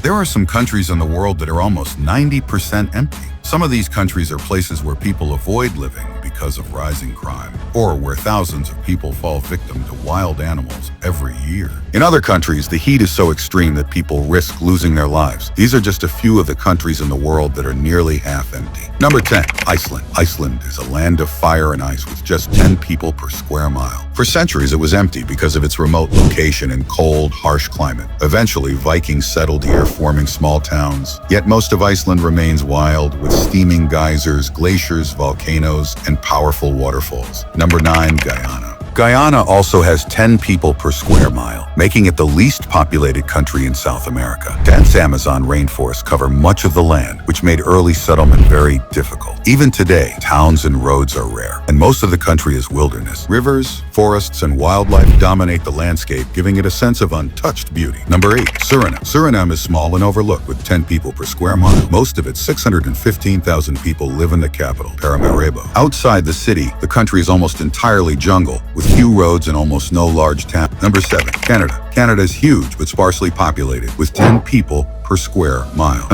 There are some countries in the world that are almost 90% empty. Some of these countries are places where people avoid living because of rising crime, or where thousands of people fall victim to wild animals every year. In other countries, the heat is so extreme that people risk losing their lives. These are just a few of the countries in the world that are nearly half empty. Number 10, Iceland. Iceland is a land of fire and ice with just 10 people per square mile. For centuries, it was empty because of its remote location and cold, harsh climate. Eventually, Vikings settled here, forming small towns. Yet most of Iceland remains wild, with steaming geysers, glaciers, volcanoes, and powerful waterfalls. Number 9, Guyana. Guyana also has 10 people per square mile, making it the least populated country in South America. Dense Amazon rainforests cover much of the land, which made early settlement very difficult. Even today, towns and roads are rare, and most of the country is wilderness. Rivers, forests, and wildlife dominate the landscape, giving it a sense of untouched beauty. Number 8, Suriname. Suriname is small and overlooked with 10 people per square mile. Most of its 615,000 people live in the capital, Paramaribo. Outside the city, the country is almost entirely jungle, with few roads and almost no large towns. Number 7, Canada. Canada is huge but sparsely populated, with 10 people per square mile.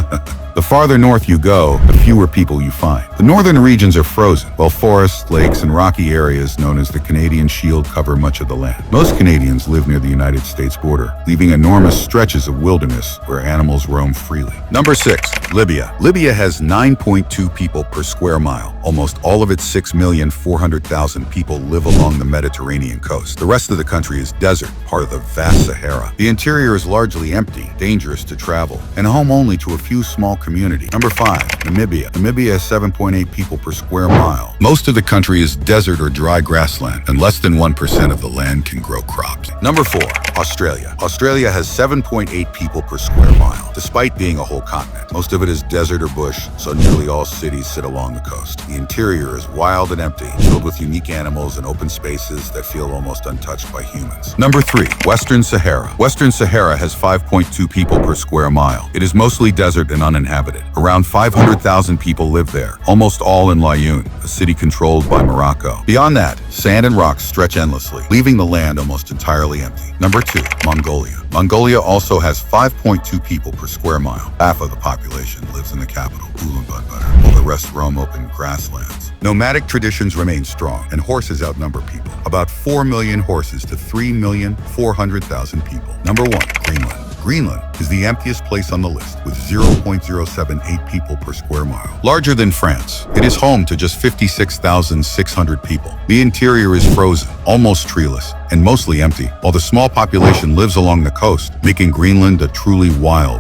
The farther north you go, the fewer people you find. The northern regions are frozen, while forests, lakes, and rocky areas known as the Canadian Shield cover much of the land. Most Canadians live near the United States border, leaving enormous stretches of wilderness where animals roam freely. Number 6, Libya. Libya has 9.2 people per square mile. Almost all of its 6,400,000 people live along the Mediterranean coast. The rest of the country is desert, part of the vast Sahara. The interior is largely empty, dangerous to travel, and home only to a few small communities. Number 5, Namibia. Namibia has 7.8 people per square mile. Most of the country is desert or dry grassland, and less than 1% of the land can grow crops. Number 4, Australia. Australia has 7.8 people per square mile. Despite being a whole continent, most of it is desert or bush, so nearly all cities sit along the coast. The interior is wild and empty, filled with unique animals and open spaces that feel almost untouched by humans. Number 3, Western Sahara. Western Sahara has 5.2 people per square mile. It is mostly desert and uninhabited. Around 500,000 people live there, almost all in Laayoune, a city controlled by Morocco. Beyond that, sand and rocks stretch endlessly, leaving the land almost entirely empty. Number 2, Mongolia. Mongolia also has 5.2 people per square mile. Half of the population lives in the capital, Ulaanbaatar, while the rest roam open grasslands. Nomadic traditions remain strong, and horses outnumber people. About 4 million horses to 3,400,000 people. Number 1, Greenland. Greenland is the emptiest place on the list, with 0.078 people per square mile. Larger than France, it is home to just 56,600 people. The interior is frozen, almost treeless, and mostly empty, while the small population lives along the coast, making Greenland a truly wild